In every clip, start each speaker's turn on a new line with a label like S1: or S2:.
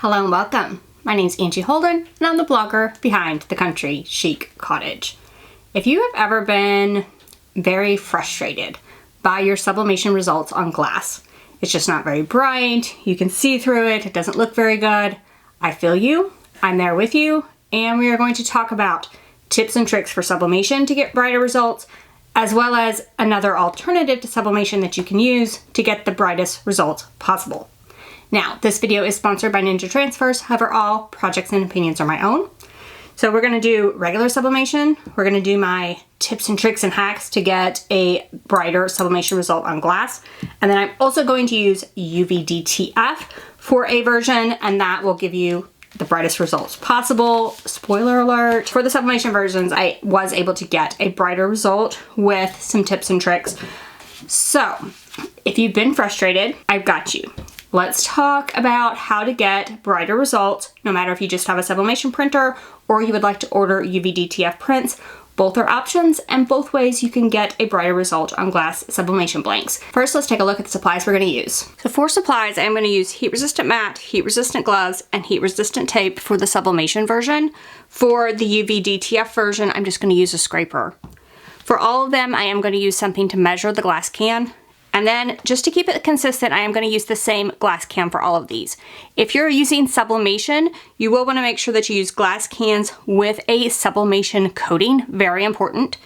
S1: Hello and welcome. My name's Angie Holden and I'm the blogger behind The Country Chic Cottage. If you have ever been very frustrated by your sublimation results on glass, it's just not very bright, you can see through it, it doesn't look very good, I feel you, I'm there with you, and we are going to talk about tips and tricks for sublimation to get brighter results, as well as another alternative to sublimation that you can use to get the brightest results possible. Now, this video is sponsored by Ninja Transfers, however all projects and opinions are my own. So we're gonna do regular sublimation, we're gonna do my tips and tricks and hacks to get a brighter sublimation result on glass, and then I'm also going to use UV DTF for a version, and that will give you the brightest results possible. Spoiler alert, for the sublimation versions, I was able to get a brighter result with some tips and tricks. So, if you've been frustrated, I've got you. Let's talk about how to get brighter results, no matter if you just have a sublimation printer or you would like to order UV DTF prints. Both are options, and both ways you can get a brighter result on glass sublimation blanks. First, let's take a look at the supplies we're gonna use. So for supplies, I'm gonna use heat-resistant mat, heat-resistant gloves, and heat-resistant tape for the sublimation version. For the UV DTF version, I'm just gonna use a scraper. For all of them, I am gonna use something to measure the glass can. And then, just to keep it consistent, I am going to use the same glass can for all of these. If you're using sublimation, you will want to make sure that you use glass cans with a sublimation coating, very important.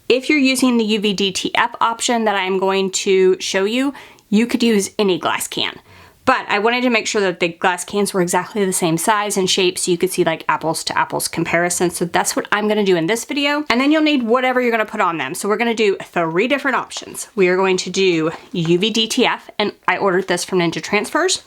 S1: If you're using the UV DTF option that I am going to show you, you could use any glass can. But I wanted to make sure that the glass cans were exactly the same size and shape so you could see like apples to apples comparison. So that's what I'm gonna do in this video. And then you'll need whatever you're gonna put on them. So we're gonna do 3 different options. We are going to do UV DTF, and I ordered this from Ninja Transfers.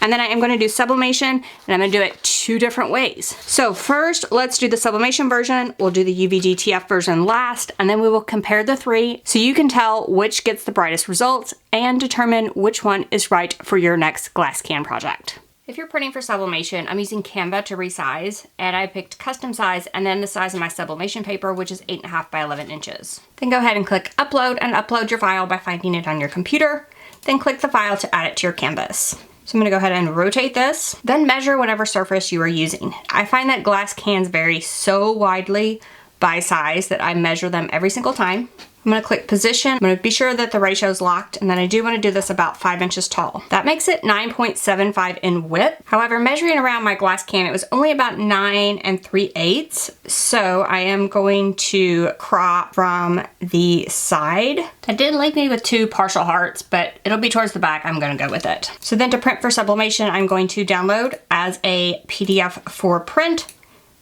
S1: And then I am gonna do sublimation, and I'm gonna do it 2 different ways. So first, let's do the sublimation version. We'll do the UV DTF version last, and then we will compare the 3 so you can tell which gets the brightest results and determine which one is right for your next glass can project. If you're printing for sublimation, I'm using Canva to resize, and I picked custom size and then the size of my sublimation paper, which is 8.5 by 11 inches. Then go ahead and click upload and upload your file by finding it on your computer. Then click the file to add it to your canvas. So I'm gonna go ahead and rotate this, then measure whatever surface you are using. I find that glass cans vary so widely by size that I measure them every single time. I'm gonna click position. I'm gonna be sure that the ratio is locked, and then I do wanna do this about 5 inches tall. That makes it 9.75 in width. However, measuring around my glass can, it was only about 9 3/8. So I am going to crop from the side. That did leave me with 2 partial hearts, but it'll be towards the back. I'm gonna go with it. So then to print for sublimation, I'm going to download as a PDF for print,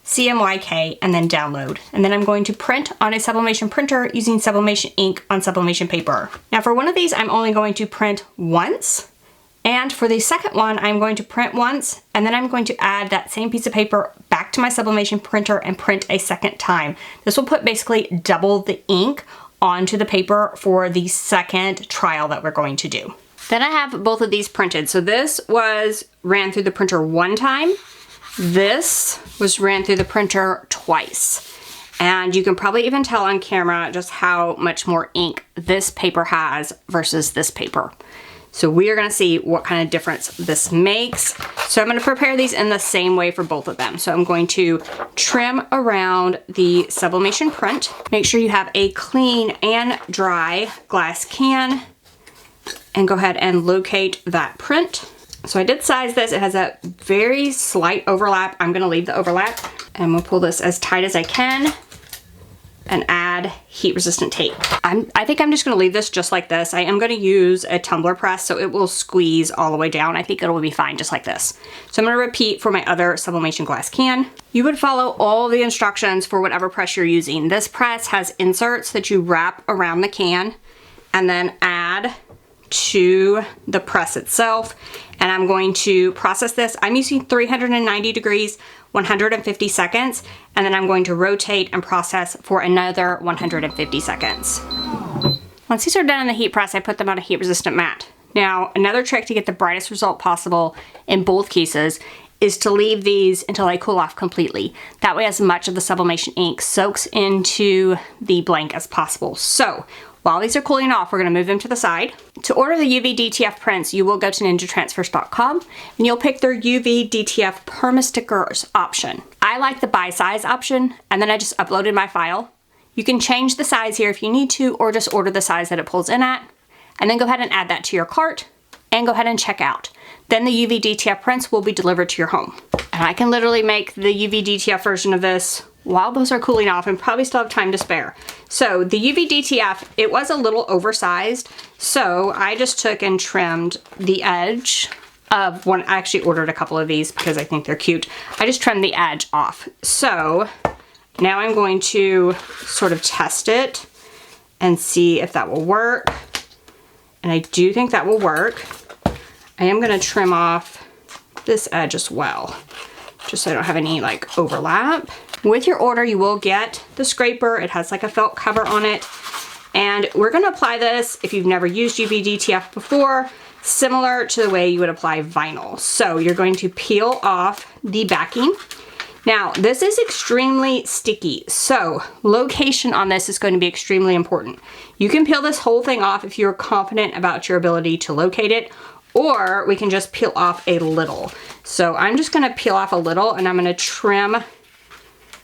S1: CMYK, and then download. And then I'm going to print on a sublimation printer using sublimation ink on sublimation paper. Now for one of these, I'm only going to print once. And for the second one, I'm going to print once, and then I'm going to add that same piece of paper back to my sublimation printer and print a second time. This will put basically double the ink onto the paper for the second trial that we're going to do. Then I have both of these printed. So this ran through the printer 1 time. This was ran through the printer twice. And you can probably even tell on camera just how much more ink this paper has versus this paper. So we are gonna see what kind of difference this makes. So I'm gonna prepare these in the same way for both of them. So I'm going to trim around the sublimation print. Make sure you have a clean and dry glass can, and go ahead and locate that print. So I did size this. It has a very slight overlap. I'm gonna leave the overlap, and we'll pull this as tight as I can and add heat-resistant tape. I think I'm just gonna leave this just like this. I am gonna use a tumbler press so it will squeeze all the way down. I think it'll be fine just like this. So I'm gonna repeat for my other sublimation glass can. You would follow all the instructions for whatever press you're using. This press has inserts that you wrap around the can and then add to the press itself, and I'm going to process this. I'm using 390 degrees, 150 seconds, and then I'm going to rotate and process for another 150 seconds. Once these are done in the heat press, I put them on a heat resistant mat. Now, another trick to get the brightest result possible in both cases is to leave these until they cool off completely. That way as much of the sublimation ink soaks into the blank as possible. So While these are cooling off, we're gonna move them to the side. To order the UV DTF prints, you will go to ninjatransfers.com and you'll pick their UV DTF perma stickers option. I like the by size option, and then I just uploaded my file. You can change the size here if you need to, or just order the size that it pulls in at, and then go ahead and add that to your cart and go ahead and check out. Then the UV DTF prints will be delivered to your home. And I can literally make the UV DTF version of this while those are cooling off and probably still have time to spare. So the UV DTF, it was a little oversized, so I just took and trimmed the edge of one. I actually ordered a couple of these because I think they're cute. I just trimmed the edge off. So now I'm going to sort of test it and see if that will work. And I do think that will work. I am gonna trim off this edge as well, just so I don't have any like overlap. With your order, you will get the scraper. It has like a felt cover on it. And we're gonna apply this, if you've never used UV DTF before, similar to the way you would apply vinyl. So you're going to peel off the backing. Now, this is extremely sticky, so location on this is going to be extremely important. You can peel this whole thing off if you're confident about your ability to locate it, or we can just peel off a little. So I'm just gonna peel off a little, and I'm gonna trim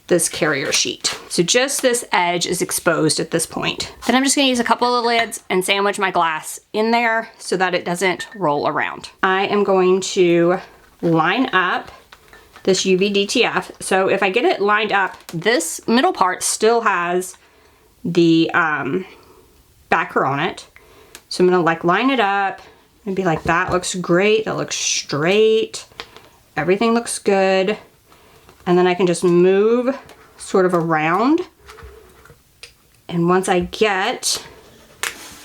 S1: this carrier sheet. So just this edge is exposed at this point. Then I'm just gonna use a couple of the lids and sandwich my glass in there so that it doesn't roll around. I am going to line up this UV DTF. So if I get it lined up, this middle part still has the backer on it. So I'm gonna like line it up and be like, that looks great, that looks straight, everything looks good. And then I can just move sort of around. And once I get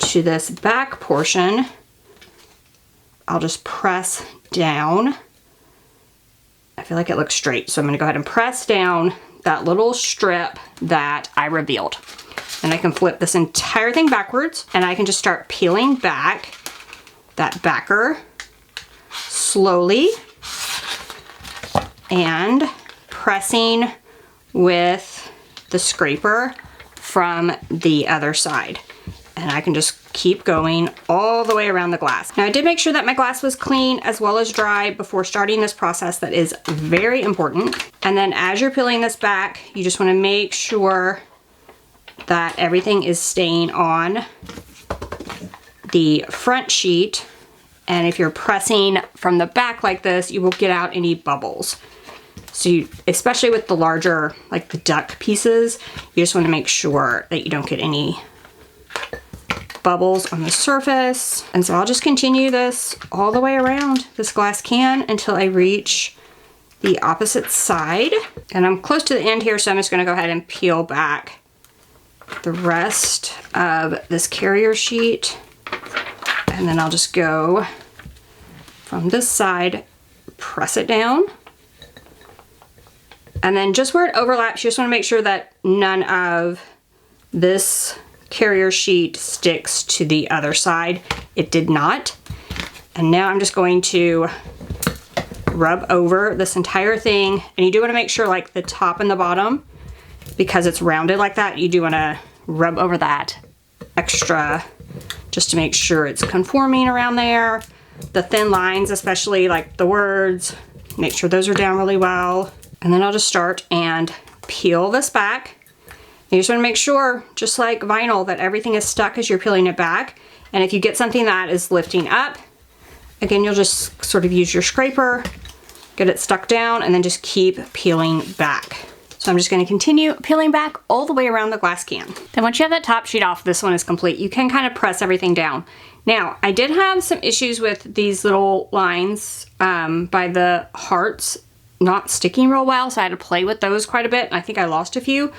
S1: to this back portion, I'll just press down. I feel like it looks straight, so I'm gonna go ahead and press down that little strip that I revealed. And I can flip this entire thing backwards, and I can just start peeling back that backer slowly and pressing with the scraper from the other side. And I can just keep going all the way around the glass. Now I did make sure that my glass was clean as well as dry before starting this process. That is very important. And then as you're peeling this back, you just want to make sure that everything is staying on the front sheet. And if you're pressing from the back like this, you will get out any bubbles. So you, especially with the larger, like the duck pieces, you just want to make sure that you don't get any bubbles on the surface. And so I'll just continue this all the way around this glass can until I reach the opposite side. And I'm close to the end here, so I'm just gonna go ahead and peel back the rest of this carrier sheet. And then I'll just go from this side, press it down. And then just where it overlaps, you just wanna make sure that none of this carrier sheet sticks to the other side. It did not. And now I'm just going to rub over this entire thing. And you do want to make sure like the top and the bottom, because it's rounded like that, you do want to rub over that extra just to make sure it's conforming around there. The thin lines, especially like the words, make sure those are down really well. And then I'll just start and peel this back. You just want to make sure, just like vinyl, that everything is stuck as you're peeling it back. And if you get something that is lifting up, again, you'll just sort of use your scraper, get it stuck down, and then just keep peeling back. So I'm just going to continue peeling back all the way around the glass can. Then once you have that top sheet off, this one is complete. You can kind of press everything down. Now, I did have some issues with these little lines by the hearts not sticking real well, so I had to play with those quite a bit. I think I lost a few.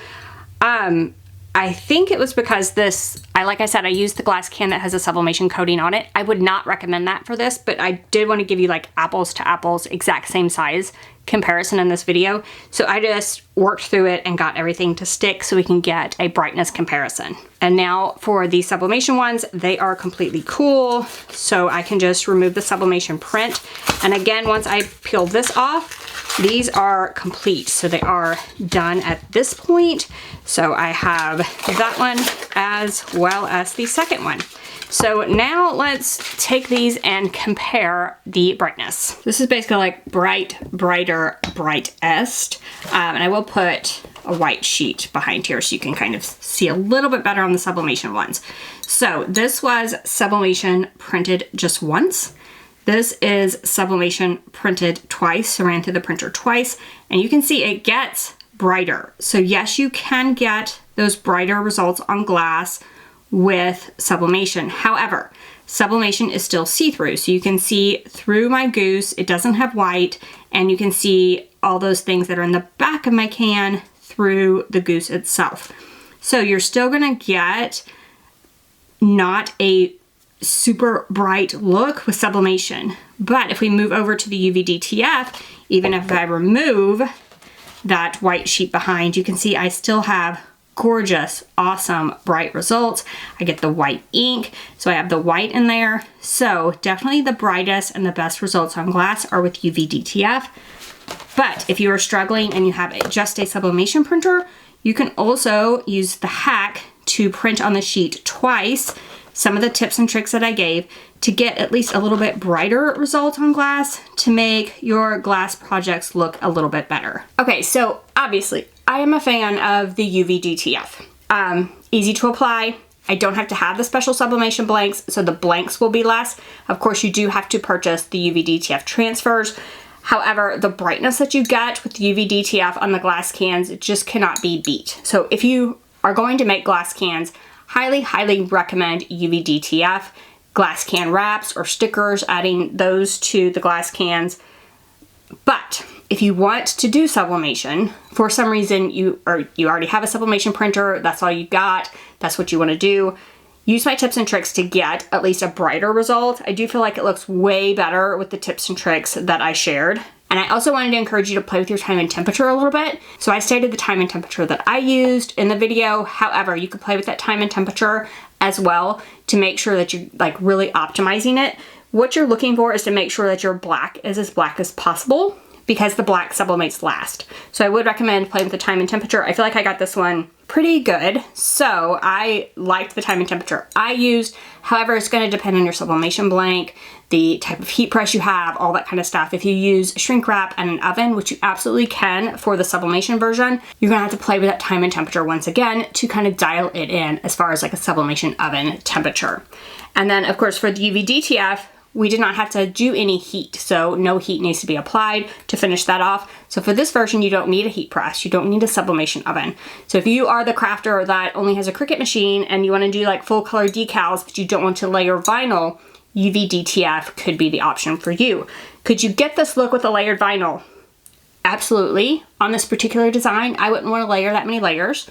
S1: I think it was because this, like I said, I used the glass can that has a sublimation coating on it. I would not recommend that for this, but I did want to give you like apples to apples, exact same size comparison in this video. So I just worked through it and got everything to stick so we can get a brightness comparison. And now for the sublimation ones, they are completely cool. So I can just remove the sublimation print. And again, once I peel this off, these are complete, so they are done at this point. So I have that one as well as the second one. So now let's take these and compare the brightness. This is basically like bright, brighter, brightest. And I will put a white sheet behind here so you can kind of see a little bit better on the Sublimation ones. So this was Sublimation printed just once. This is Sublimation printed twice, so ran through the printer twice, and you can see it gets brighter. So yes, you can get those brighter results on glass with Sublimation. However, Sublimation is still see-through, so you can see through my goose. It doesn't have white, and you can see all those things that are in the back of my can through the goose itself. So you're still gonna get not a super bright look with Sublimation. But if we move over to the UV DTF, even if I remove that white sheet behind, you can see I still have gorgeous, awesome, bright results. I get the white ink, so I have the white in there. So definitely the brightest and the best results on glass are with UV DTF. But if you are struggling and you have just a Sublimation printer, you can also use the hack to print on the sheet twice. Some of the tips and tricks that I gave to get at least a little bit brighter result on glass to make your glass projects look a little bit better. Okay, so obviously I am a fan of the UV DTF. Easy to apply. I don't have to have the special Sublimation blanks, so the blanks will be less. Of course, you do have to purchase the UV DTF transfers. However, the brightness that you get with the UV DTF on the glass cans just cannot be beat. So if you are going to make glass cans, highly, highly recommend UV DTF, glass can wraps or stickers, adding those to the glass cans. But if you want to do Sublimation, for some reason you already have a Sublimation printer, that's all you got, that's what you want to do, use my tips and tricks to get at least a brighter result. I do feel like it looks way better with the tips and tricks that I shared. And I also wanted to encourage you to play with your time and temperature a little bit. So I stated the time and temperature that I used in the video. However, you could play with that time and temperature as well to make sure that you're like really optimizing it. What you're looking for is to make sure that your black is as black as possible, because the black sublimates last. So I would recommend playing with the time and temperature. I feel like I got this one pretty good. So I liked the time and temperature I used. However, it's gonna depend on your Sublimation blank, the type of heat press you have, all that kind of stuff. If you use shrink wrap and an oven, which you absolutely can for the Sublimation version, you're gonna have to play with that time and temperature once again to kind of dial it in as far as like a Sublimation oven temperature. And then of course for the UV DTF, we did not have to do any heat, so no heat needs to be applied to finish that off. So for this version, you don't need a heat press, you don't need a Sublimation oven. So if you are the crafter that only has a Cricut machine and you wanna do like full color decals, but you don't want to layer vinyl, UV DTF could be the option for you. Could you get this look with a layered vinyl? Absolutely. On this particular design, I wouldn't wanna layer that many layers,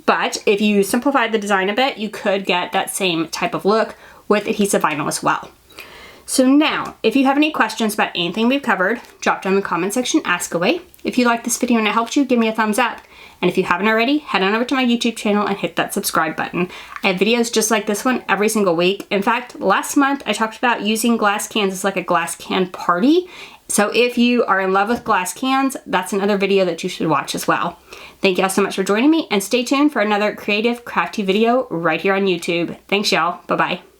S1: but if you simplified the design a bit, you could get that same type of look with adhesive vinyl as well. So now, if you have any questions about anything we've covered, drop down in the comment section, ask away. If you liked this video and it helped you, give me a thumbs up. And if you haven't already, head on over to my YouTube channel and hit that subscribe button. I have videos just like this one every single week. In fact, last month I talked about using glass cans as like a glass can party. So if you are in love with glass cans, that's another video that you should watch as well. Thank y'all so much for joining me, and stay tuned for another creative, crafty video right here on YouTube. Thanks y'all, bye-bye.